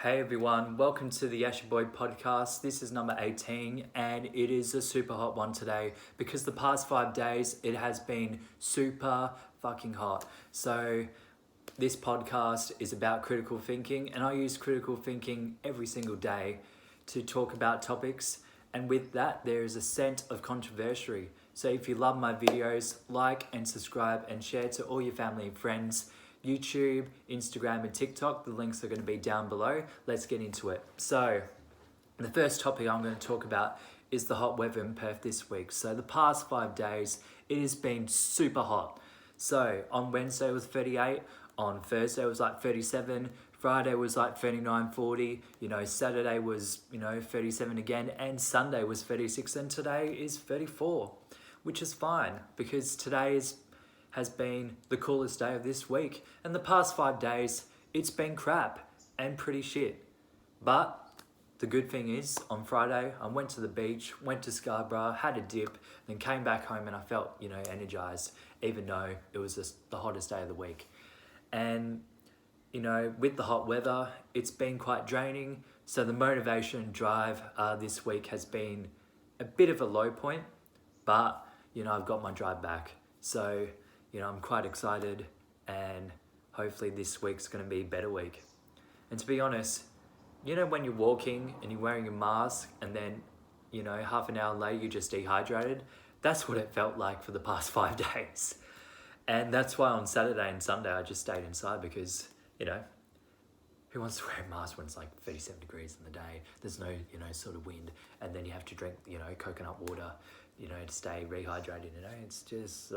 Hey everyone, welcome to the Ashe Boi Podcast. This is number 18 and it is a super hot one today because the past 5 days it has been super fucking hot. So this podcast is about critical thinking and I use critical thinking every single day to talk about topics, and with that there is a scent of controversy. So if you love my videos, like and subscribe and share to all your family and friends. YouTube, Instagram and TikTok, the links are going to be down below. Let's get into it. So the first topic I'm going to talk about is the hot weather in Perth this week. So the past 5 days it has been super hot. So on Wednesday it was 38, on Thursday it was like 37, Friday was like 39, 40, Saturday was 37 again, and Sunday was 36, and today is 34, which is fine because today has been the coolest day of this week. And the past 5 days, it's been crap and pretty shit. But the good thing is, on Friday, I went to the beach, went to Scarborough, had a dip, then came back home and I felt, energized, even though it was the hottest day of the week. And, with the hot weather, it's been quite draining. So the motivation and drive this week has been a bit of a low point, but, I've got my drive back. So, I'm quite excited, and hopefully this week's going to be a better week. And to be honest, when you're walking and you're wearing a mask and then, half an hour later you're just dehydrated, that's what it felt like for the past 5 days. And that's why on Saturday and Sunday I just stayed inside because, who wants to wear a mask when it's like 37 degrees in the day? There's no, sort of wind, and then you have to drink, coconut water, to stay rehydrated, it's just,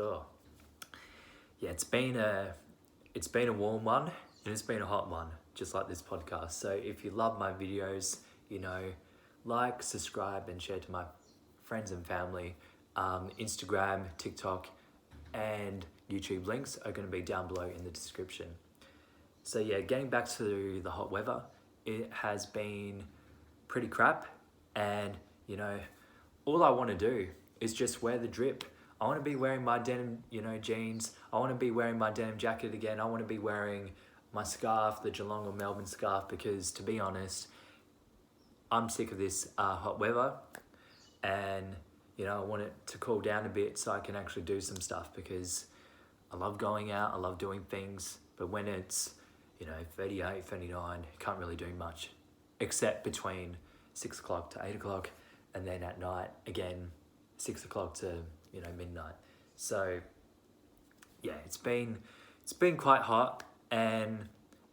Yeah, it's been a warm one and it's been a hot one, just like this podcast. So if you love my videos, like, subscribe and share to my friends and family. Instagram, TikTok and YouTube links are going to be down below in the description. So yeah, getting back to the hot weather, it has been pretty crap, and all I want to do is just wear the drip. I want to be wearing my denim, jeans. I want to be wearing my denim jacket again. I want to be wearing my scarf, the Geelong or Melbourne scarf, because to be honest, I'm sick of this hot weather, and I want it to cool down a bit so I can actually do some stuff, because I love going out, I love doing things, but when it's 38, 39, you can't really do much except between 6 o'clock to 8 o'clock, and then at night again 6 o'clock to midnight. So yeah, it's been quite hot, and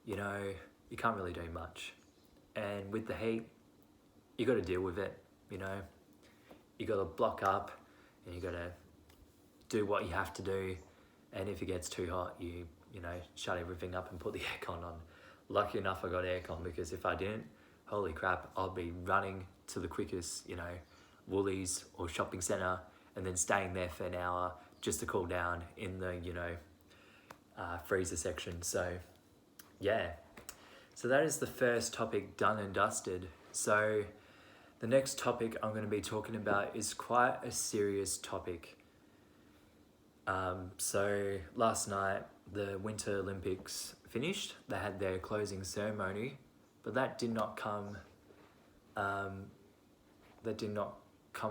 you can't really do much, and with the heat you got to deal with it. You got to block up and you got to do what you have to do, and if it gets too hot you shut everything up and put the aircon on. Lucky enough I got aircon, because if I didn't, holy crap, I'll be running to the quickest Woolies or shopping centre and then staying there for an hour just to cool down in the freezer section. So yeah, so that is the first topic done and dusted. So the next topic I'm going to be talking about is quite a serious topic. So last night the Winter Olympics finished. They had their closing ceremony, but that did not come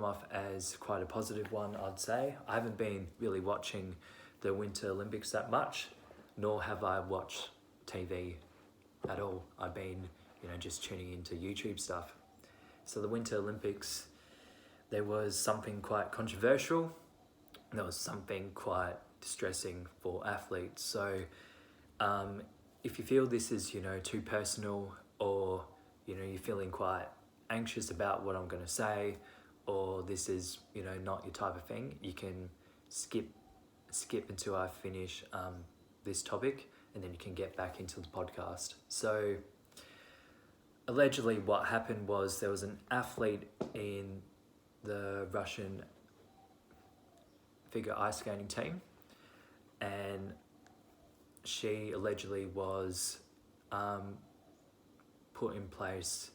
off as quite a positive one, I'd say. I haven't been really watching the Winter Olympics that much, nor have I watched TV at all. I've been, just tuning into YouTube stuff. So the Winter Olympics, there was something quite controversial. There was something quite distressing for athletes. So if you feel this is, too personal, or, you're feeling quite anxious about what I'm going to say, or this is, not your type of thing, you can skip until I finish this topic, and then you can get back into the podcast. So allegedly what happened was there was an athlete in the Russian figure ice skating team, and she allegedly was put in place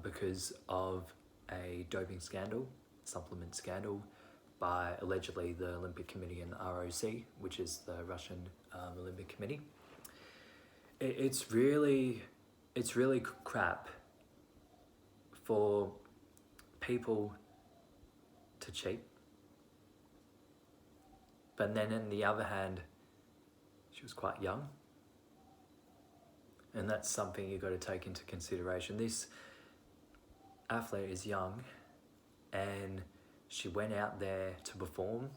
because of a doping scandal, supplement scandal, by allegedly the Olympic Committee and the ROC, which is the Russian Olympic Committee. It's really it's really crap for people to cheat. But then on the other hand, she was quite young. And that's something you've got to take into consideration. This athlete is young and she went out there to perform.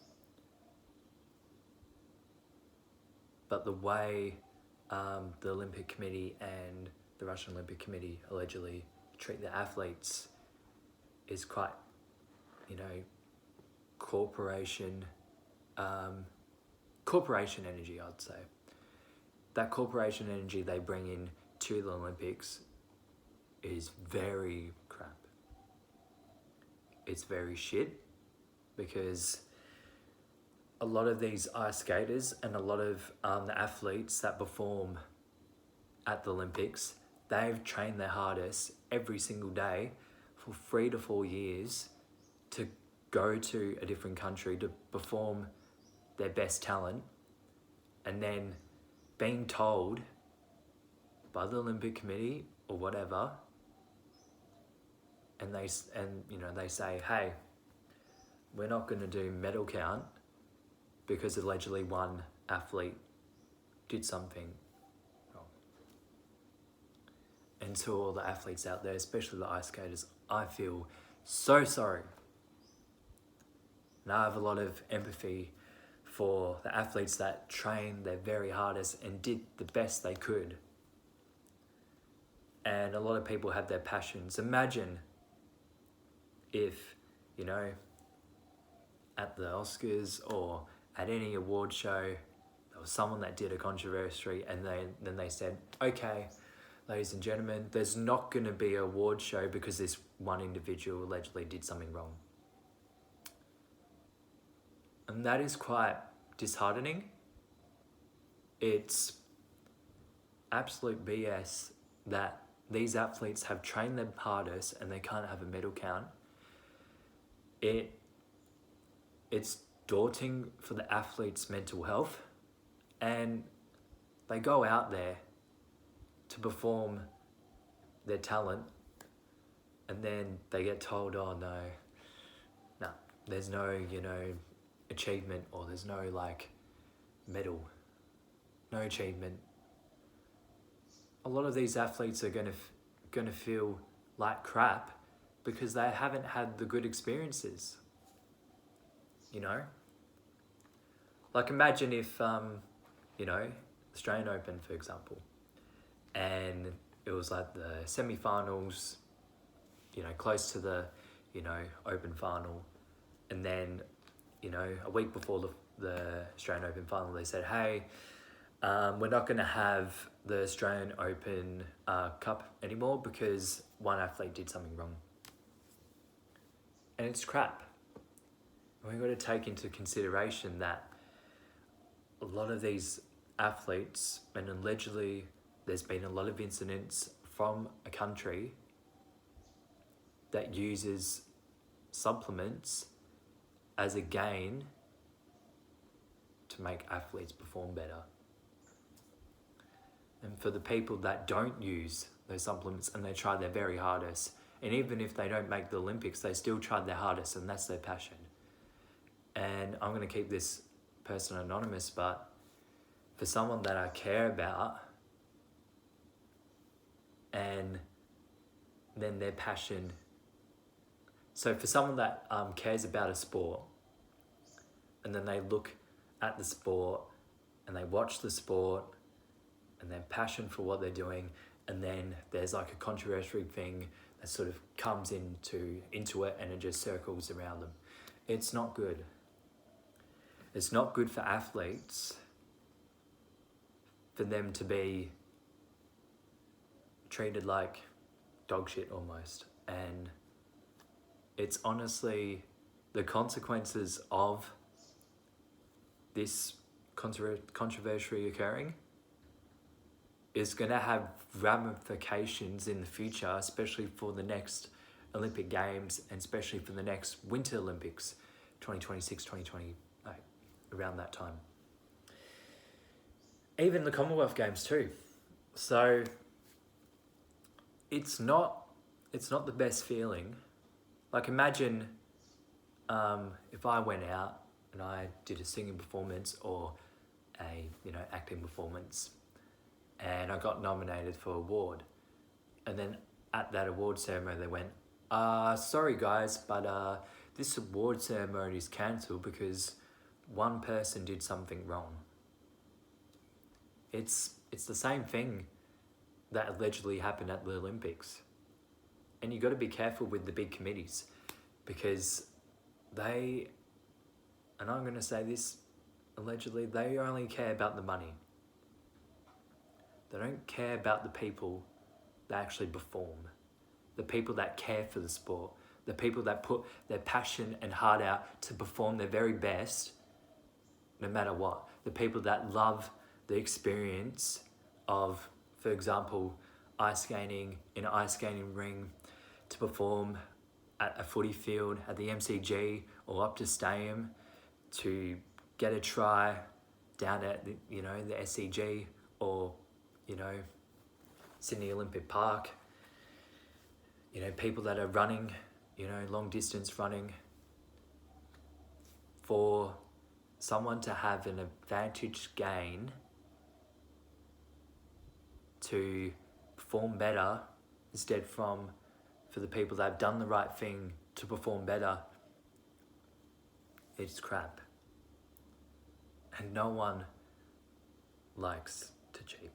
But the way the Olympic Committee and the Russian Olympic Committee allegedly treat the athletes is quite, corporation energy, I'd say. That corporation energy they bring in to the Olympics is very crap. It's very shit because a lot of these ice skaters and a lot of the athletes that perform at the Olympics, they've trained their hardest every single day for 3 to 4 years to go to a different country to perform their best talent, and then being told by the Olympic Committee or whatever, and they say, hey, we're not going to do medal count because allegedly one athlete did something wrong. And to all the athletes out there, especially the ice skaters, I feel so sorry. And I have a lot of empathy for the athletes that trained their very hardest and did the best they could. And a lot of people have their passions. Imagine if, at the Oscars or at any award show, there was someone that did a controversy and then they said, okay, ladies and gentlemen, there's not going to be an award show because this one individual allegedly did something wrong. And that is quite disheartening. It's absolute BS that these athletes have trained their hardest and they can't have a medal count. It's daunting for the athletes' mental health, and they go out there to perform their talent and then they get told, oh no, there's no, achievement, or there's no medal, no achievement. A lot of these athletes are gonna feel like crap because they haven't had the good experiences. Imagine if Australian Open, for example, and it was the semi-finals, close to the Open final, and then a week before the Australian Open final, they said, hey, we're not going to have the Australian Open Cup anymore because one athlete did something wrong. And it's crap. And we've got to take into consideration that a lot of these athletes, and allegedly there's been a lot of incidents from a country that uses supplements as a gain to make athletes perform better. And for the people that don't use those supplements and they try their very hardest, and even if they don't make the Olympics, they still tried their hardest and that's their passion. And I'm going to keep this person anonymous, but for someone that I care about, and then their passion. So for someone that cares about a sport, and then they look at the sport and they watch the sport and their passion for what they're doing, and then there's a controversial thing that sort of comes into it and it just circles around them. It's not good. It's not good for athletes for them to be treated like dog shit almost. And it's honestly the consequences of this controversy occurring is going to have ramifications in the future, especially for the next Olympic Games and especially for the next Winter Olympics, 2026, 2028, around that time. Even the Commonwealth Games too. So it's not the best feeling. Like imagine if I went out and I did a singing performance or a acting performance and I got nominated for an award, and then at that award ceremony they went, sorry guys, but this award ceremony is cancelled because one person did something wrong. It's the same thing that allegedly happened at the Olympics. And you got to be careful with the big committees because they, and I'm going to say this, allegedly, they only care about the money. They don't care about the people that actually perform, the people that care for the sport, the people that put their passion and heart out to perform their very best, no matter what. The people that love the experience of, for example, ice skating in an ice skating ring, to perform at a footy field at the MCG or up to stadium, to get a try down at the SCG or Sydney Olympic Park. People that are running, long distance running. For someone to have an advantage gain to perform better instead for the people that have done the right thing to perform better, it's crap. And no one likes to cheat.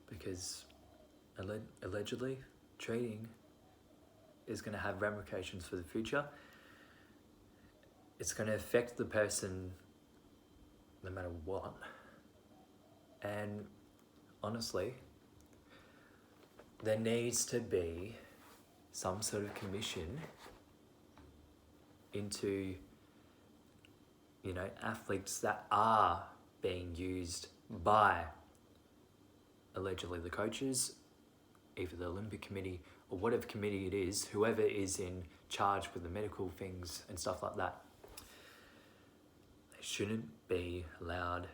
Because allegedly, cheating is going to have ramifications for the future. It's going to affect the person no matter what. And honestly, there needs to be some sort of commission into, athletes that are being used by allegedly the coaches, either the Olympic Committee or whatever committee it is, whoever is in charge with the medical things and stuff like that. They shouldn't be allowed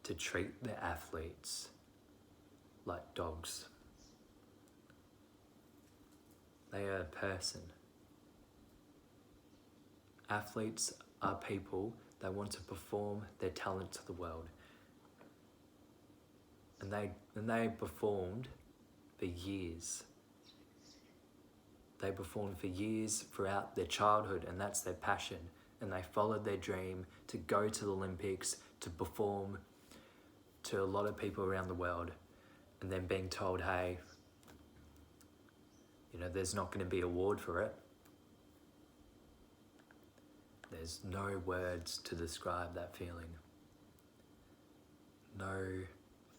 to treat their athletes like dogs. They are a person. Athletes are people that want to perform their talent to the world. And they performed for years. They performed for years throughout their childhood, and that's their passion. And they followed their dream to go to the Olympics, to perform to a lot of people around the world, and then being told, hey, there's not going to be an award for it. There's no words to describe that feeling. No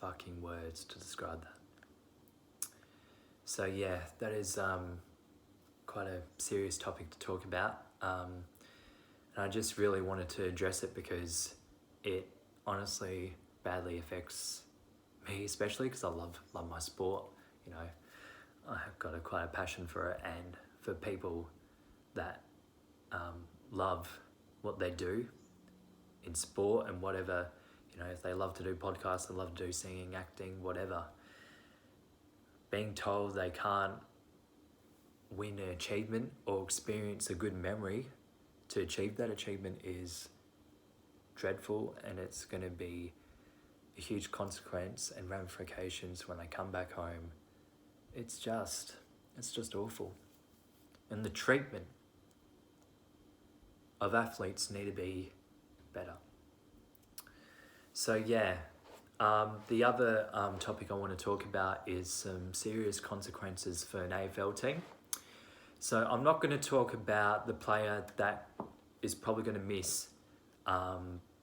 fucking words to describe that. So yeah, that is quite a serious topic to talk about. And I just really wanted to address it because it honestly badly affects me, especially because I love my sport. I have got quite a passion for it, and for people that love what they do in sport and whatever, if they love to do podcasts, they love to do singing, acting, whatever. Being told they can't win an achievement or experience a good memory to achieve that achievement is dreadful, and it's going to be a huge consequence and ramifications when they come back home. It's just awful. And the treatment of athletes need to be better. So yeah, the other topic I want to talk about is some serious consequences for an AFL team. So I'm not going to talk about the player that is probably going to miss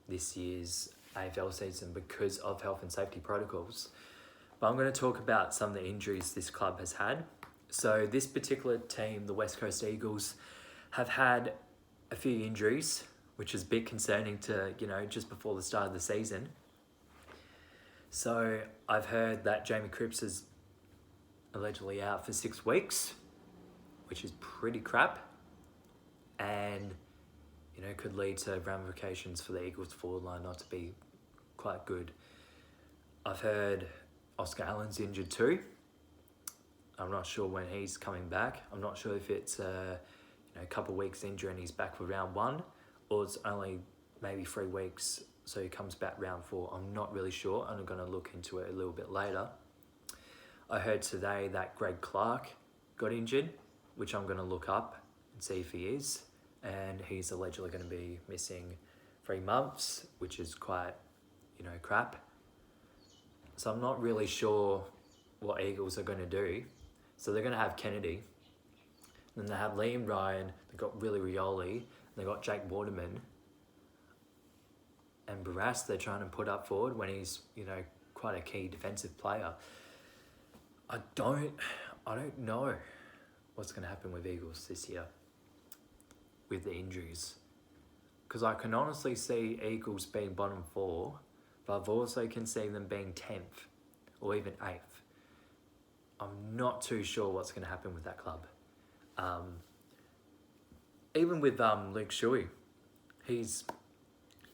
this year's AFL season because of health and safety protocols. But I'm going to talk about some of the injuries this club has had. So this particular team, the West Coast Eagles, have had a few injuries, which is a bit concerning to, just before the start of the season. So I've heard that Jamie Cripps is allegedly out for 6 weeks, which is pretty crap, and could lead to ramifications for the Eagles forward line not to be quite good. I've heard Oscar Allen's injured too, I'm not sure when he's coming back. I'm not sure if it's a couple of weeks injury and he's back for round 1, or it's only maybe 3 weeks so he comes back round 4. I'm not really sure. I'm going to look into it a little bit later. I heard today that Greg Clark got injured, which I'm going to look up and see if he is. And he's allegedly going to be missing 3 months, which is quite, crap. So I'm not really sure what Eagles are going to do. So they're going to have Kennedy. Then they have Liam Ryan. They've got Willie Rioli. They've got Jake Waterman. And Barras they're trying to put up forward when he's, quite a key defensive player. I don't know what's going to happen with Eagles this year with the injuries. Because I can honestly see Eagles being bottom 4, but I've also can see them being 10th or even 8th. I'm not too sure what's going to happen with that club. Even with Luke Shuey, he's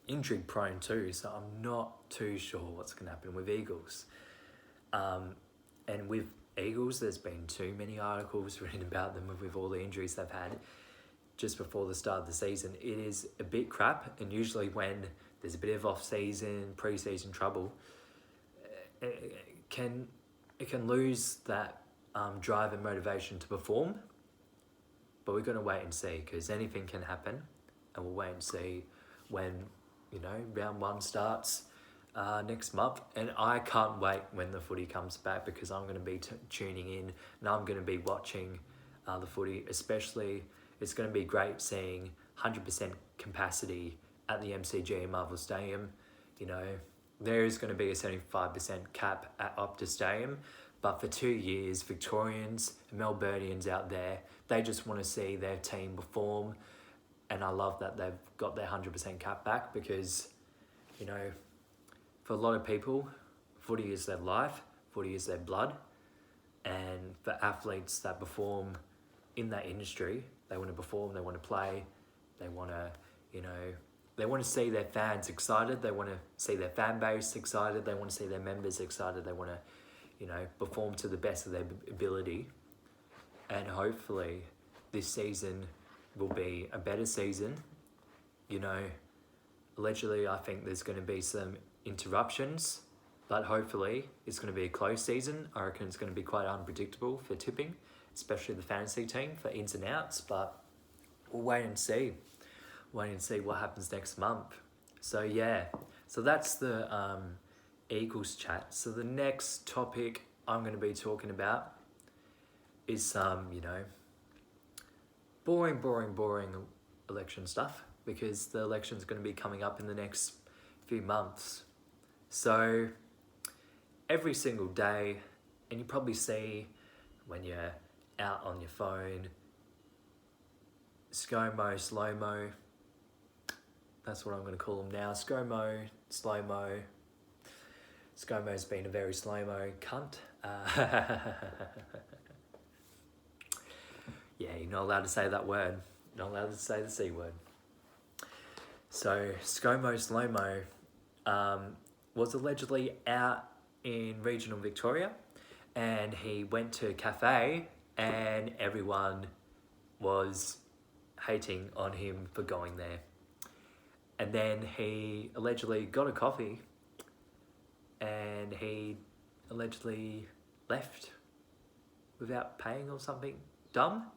injury prone too, so I'm not too sure what's going to happen with Eagles. And with Eagles, there's been too many articles written about them with all the injuries they've had just before the start of the season. It is a bit crap, and usually when there's a bit of off-season, pre-season trouble, it can lose that drive and motivation to perform. But we're going to wait and see, because anything can happen, and we'll wait and see when round 1 starts next month. And I can't wait when the footy comes back, because I'm going to be tuning in and I'm going to be watching the footy. Especially, it's going to be great seeing 100% capacity at the MCG in Marvel Stadium. There is going to be a 75% cap at Optus Stadium, but for 2 years, Victorians and Melburnians out there, they just want to see their team perform. And I love that they've got their 100% cap back, because, for a lot of people, footy is their life, footy is their blood. And for athletes that perform in that industry, they want to perform, they want to play, they want to, they want to see their fans excited, they want to see their fan base excited, they want to see their members excited, they want to, perform to the best of their ability. And hopefully this season will be a better season. Allegedly I think there's going to be some interruptions, but hopefully it's going to be a close season. I reckon it's going to be quite unpredictable for tipping, especially the fantasy team, for ins and outs, but we'll wait and see what happens next month. So that's the Eagles chat. So the next topic I'm going to be talking about is some, boring election stuff, because the election's going to be coming up in the next few months. So every single day, and you probably see when you're out on your phone, Scomo Slomo, that's what I'm going to call them now, Scomo Slomo. Scomo's been a very slow-mo cunt. Yeah, you're not allowed to say that word. You're not allowed to say the C word. So, Scomo Slomo was allegedly out in regional Victoria, and he went to a cafe, and everyone was hating on him for going there. And then he allegedly got a coffee, and he allegedly left without paying or something dumb.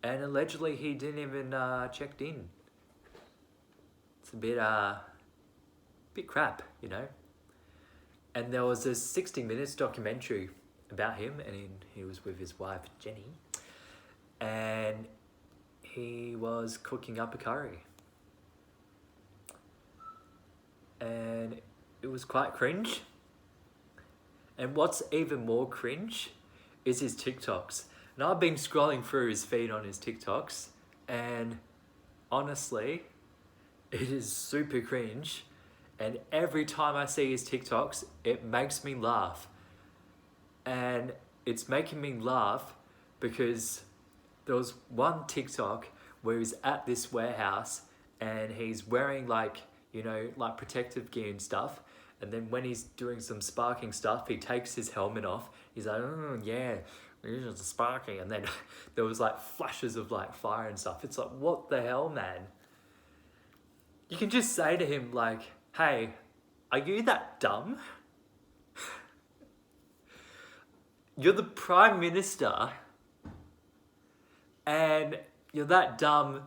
And allegedly he didn't even checked in. It's a bit crap, And there was a 60 Minutes documentary about him, and he was with his wife Jenny, and he was cooking up a curry. And it was quite cringe. And what's even more cringe is his TikToks. And I've been scrolling through his feed on his TikToks, and honestly, it is super cringe. And every time I see his TikToks, it makes me laugh. And it's making me laugh because there was one TikTok where he's at this warehouse and he's wearing like protective gear and stuff. And then when he's doing some sparking stuff, he takes his helmet off. He's like, oh yeah, It was just sparking, and then there was like flashes of like fire and stuff. It's like, what the hell, man? You can just say to him like, hey, are you that dumb? You're the Prime Minister and you're that dumb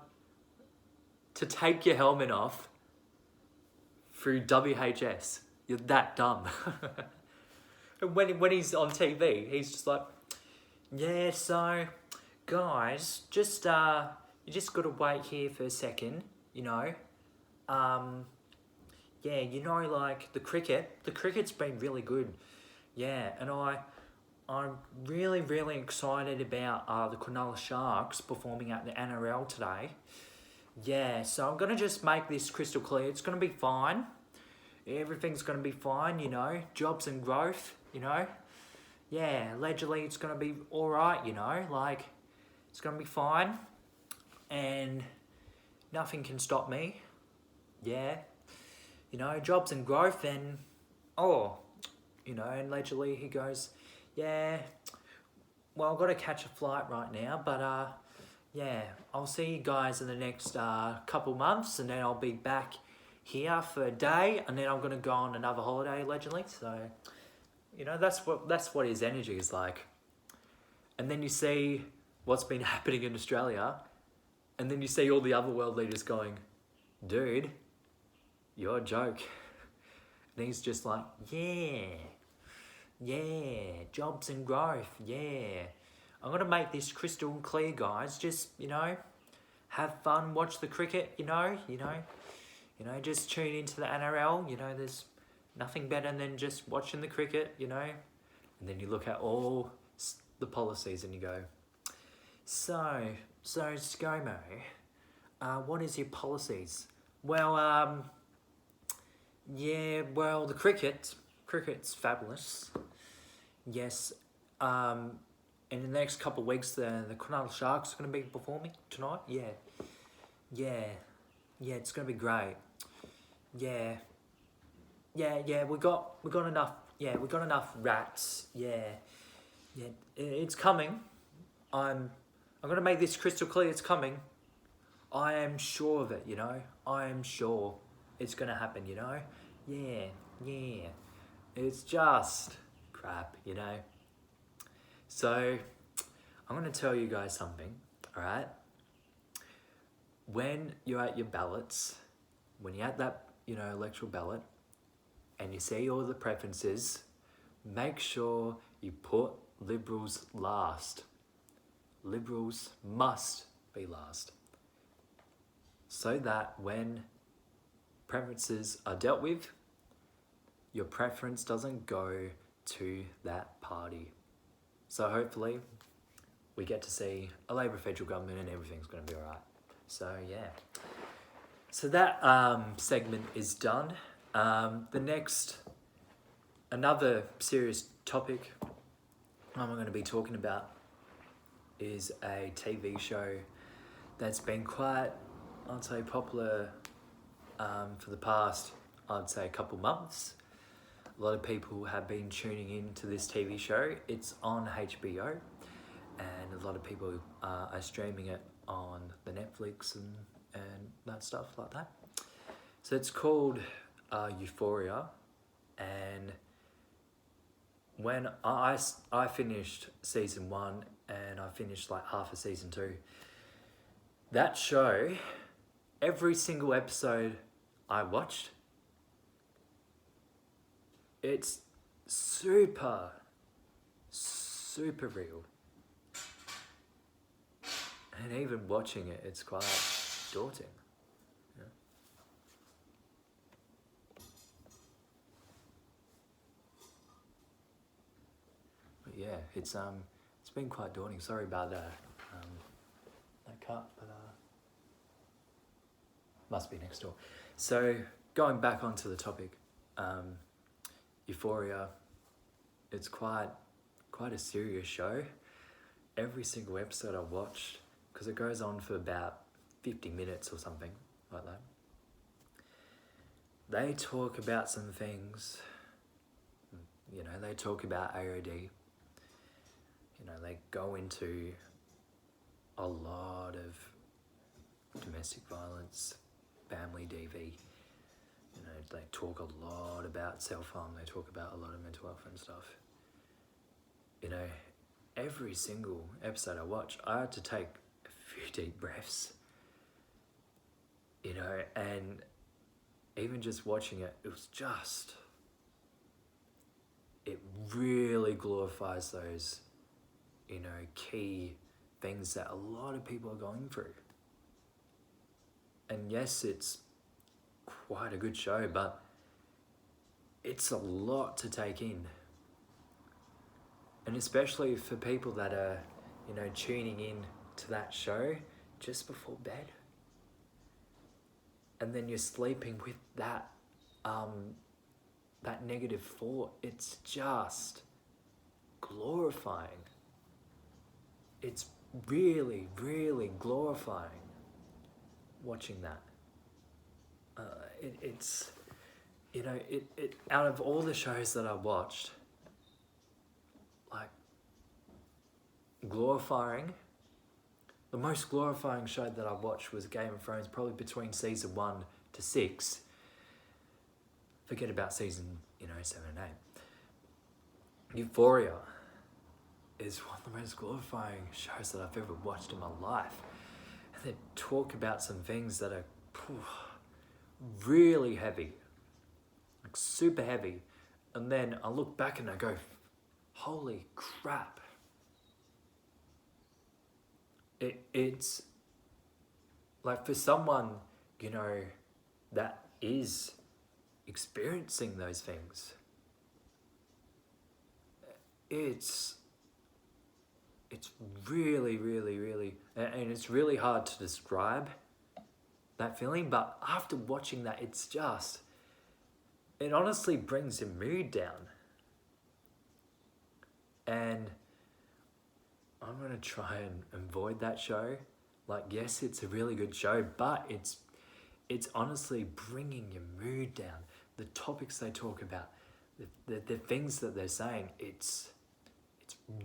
to take your helmet off through WHS. You're that dumb. And when he's on TV, he's just like, yeah, so guys, just you just gotta wait here for a second, you know. Yeah, you know, like the cricket's been really good. Yeah, and I'm really, really excited about the Cronulla Sharks performing at the NRL today. Yeah, so I'm gonna just make this crystal clear. It's gonna be fine. Everything's gonna be fine, you know. Jobs and growth, you know. Yeah, allegedly it's gonna be all right, you know. Like, it's gonna be fine, and nothing can stop me. Yeah, you know, jobs and growth, and you know, and allegedly he goes, yeah, well, I've got to catch a flight right now, but yeah, I'll see you guys in the next couple months, and then I'll be back here for a day, and then I'm gonna go on another holiday allegedly. So, you know, that's what his energy is like. And then you see what's been happening in Australia, and then you see all the other world leaders going, dude, you're a joke. And he's just like, yeah, jobs and growth, yeah. I'm gonna make this crystal clear, guys. Just, you know, have fun, watch the cricket, you know, just tune into the NRL, you know, there's nothing better than just watching the cricket, you know. And then you look at all the policies and you go, so Scomo, what is your policies? Well, yeah, well, the cricket's fabulous. Yes, in the next couple of weeks, the Cronulla Sharks are going to be performing tonight. Yeah, it's going to be great. Yeah, we got enough. Yeah, we got enough rats. Yeah, it's coming. I'm going to make this crystal clear. It's coming. I am sure of it. You know, I am sure it's going to happen. You know, yeah. It's just crap, you know. So, I'm going to tell you guys something, all right? When you're at your ballots, when you're at that, you know, electoral ballot, and you see all the preferences, make sure you put Liberals last. Liberals must be last. So that when preferences are dealt with, your preference doesn't go to that party. So hopefully we get to see a Labor federal government and everything's going to be all right. So yeah. So that segment is done. Another serious topic I'm going to be talking about is a TV show that's been quite, I'd say, popular for the past, I'd say, couple months. A lot of people have been tuning in to this TV show. It's on HBO, and a lot of people are streaming it on the Netflix and that stuff like that. So it's called Euphoria, and when I finished season 1 and I finished like half of season 2, that show, every single episode I watched, it's super real. And even watching it, it's quite daunting. Yeah. But yeah, it's been quite daunting. Sorry about that cut, but must be next door. So going back onto the topic, Euphoria, it's quite a serious show. Every single episode I watched, because it goes on for about 50 minutes or something like that, they talk about some things, you know, they talk about AOD, you know, they go into a lot of domestic violence, family DV. You know, they talk a lot about self-harm, they talk about a lot of mental health and stuff. You know, every single episode I watch, I had to take a few deep breaths. You know, and even just watching it, it really glorifies those, you know, key things that a lot of people are going through. And yes, it's quite a good show, but it's a lot to take in. And especially for people that are, you know, tuning in to that show just before bed. And then you're sleeping with that negative thought. It's just glorifying. It's really, really glorifying watching that. It's, you know, it out of all the shows that I watched, like, glorifying, the most glorifying show that I watched was Game of Thrones, probably between season 1 to 6. Forget about season, 7 and 8. Euphoria is one of the most glorifying shows that I've ever watched in my life. And they talk about some things that are really heavy, like super heavy. And then I look back and I go, holy crap. It's like, for someone, that is experiencing those things, it's really, really, really, and it's really hard to describe that feeling, but after watching that, it honestly brings your mood down. And I'm going to try and avoid that show. Like, yes, it's a really good show, but it's honestly bringing your mood down. The topics they talk about, the things that they're saying, it's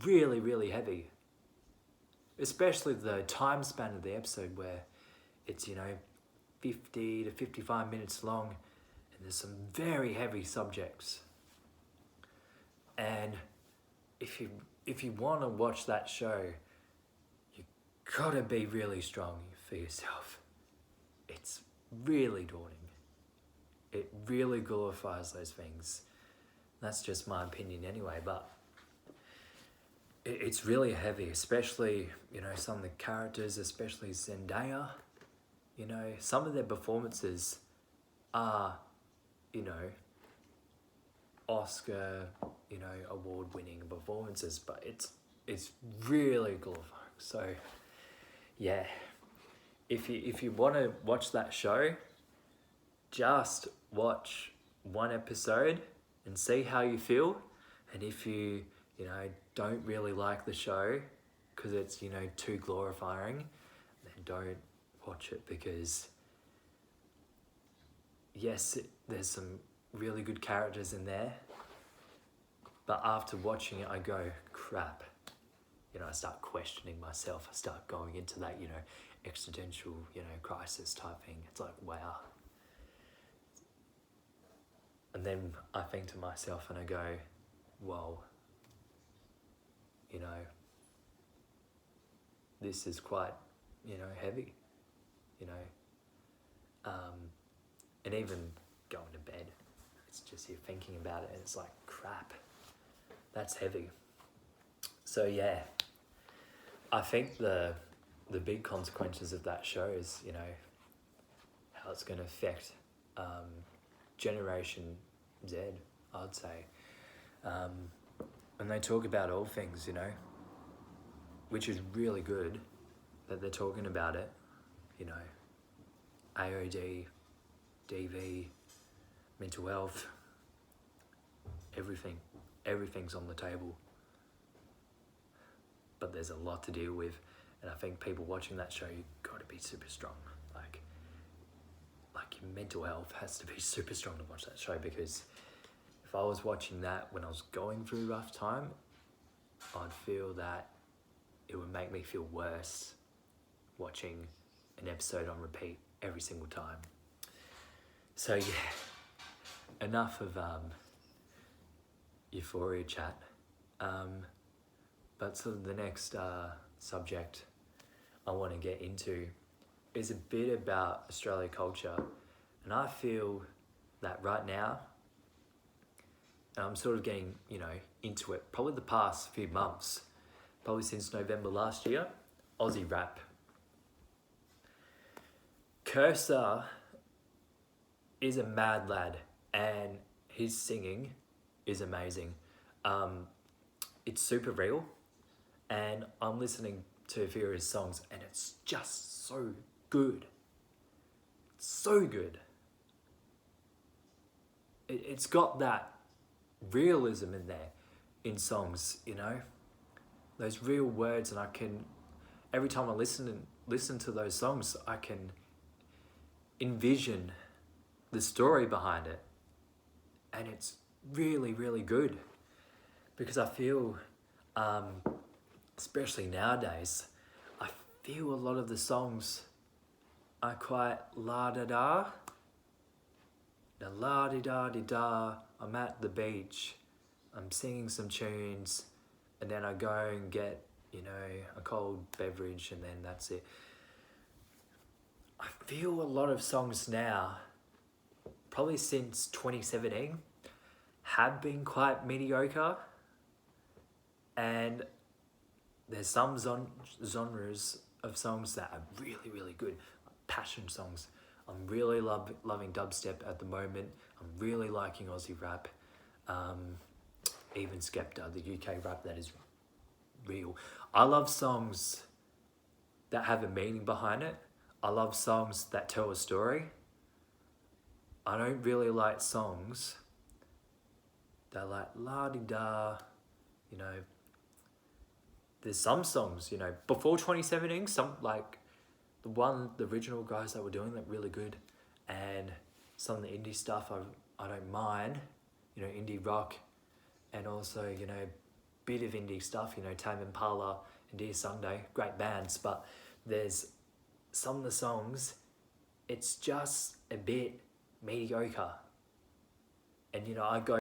really, really heavy. Especially the time span of the episode, where it's, 50 to 55 minutes long, and there's some very heavy subjects. And if you want to watch that show, you gotta be really strong for yourself. It's really daunting. It really glorifies those things. That's just my opinion anyway, but it's really heavy, especially, some of the characters, especially Zendaya. Some of their performances are, Oscar, award-winning performances, but it's really glorifying. So, yeah, if you want to watch that show, just watch one episode and see how you feel. And if you don't really like the show because it's too glorifying, then don't watch it, because yes, there's some really good characters in there, but after watching it, I go, crap. I start questioning myself. I start going into that, existential, crisis type thing. It's like, wow. And then I think to myself and I go, whoa, this is quite, heavy, and even going to bed, it's just, you're thinking about it and it's like, crap, that's heavy. So yeah, I think the big consequences of that show is, how it's going to affect Generation Z, I'd say. And they talk about all things, which is really good that they're talking about it, AOD, DV, mental health, everything's on the table. But there's a lot to deal with, and I think people watching that show, you've got to be super strong. Like your mental health has to be super strong to watch that show, because if I was watching that when I was going through a rough time, I'd feel that it would make me feel worse watching an episode on repeat every single time. So yeah, enough of Euphoria chat. But sort of the next subject I want to get into is a bit about Australia culture. And I feel that right now, and I'm sort of getting, into it, probably the past few months, probably since November last year, Aussie rap. Cursor is a mad lad, and his singing is amazing. It's super real, and I'm listening to a few of his songs, and it's just so good. So good. It's got that realism in there, in songs, those real words, and I can, every time I listen to those songs, I can envision the story behind it, and it's really, really good, because I feel, especially nowadays, I feel a lot of the songs are quite la-da-da, the la-di-da-di-da, I'm at the beach, I'm singing some tunes, and then I go and get, a cold beverage, and then that's it. I feel a lot of songs now, probably since 2017, have been quite mediocre, and there's some genres of songs that are really, really good. Passion songs. I'm really loving dubstep at the moment. I'm really liking Aussie rap. Even Skepta, the UK rap that is real. I love songs that have a meaning behind it. I love songs that tell a story. I don't really like songs that are like la-di-da, There's some songs, before 2017, some like the original guys that were doing that really good, and some of the indie stuff I don't mind, indie rock, and also, bit of indie stuff, Tame Impala and Dear Sunday, great bands, but there's some of the songs, it's just a bit mediocre. And, I go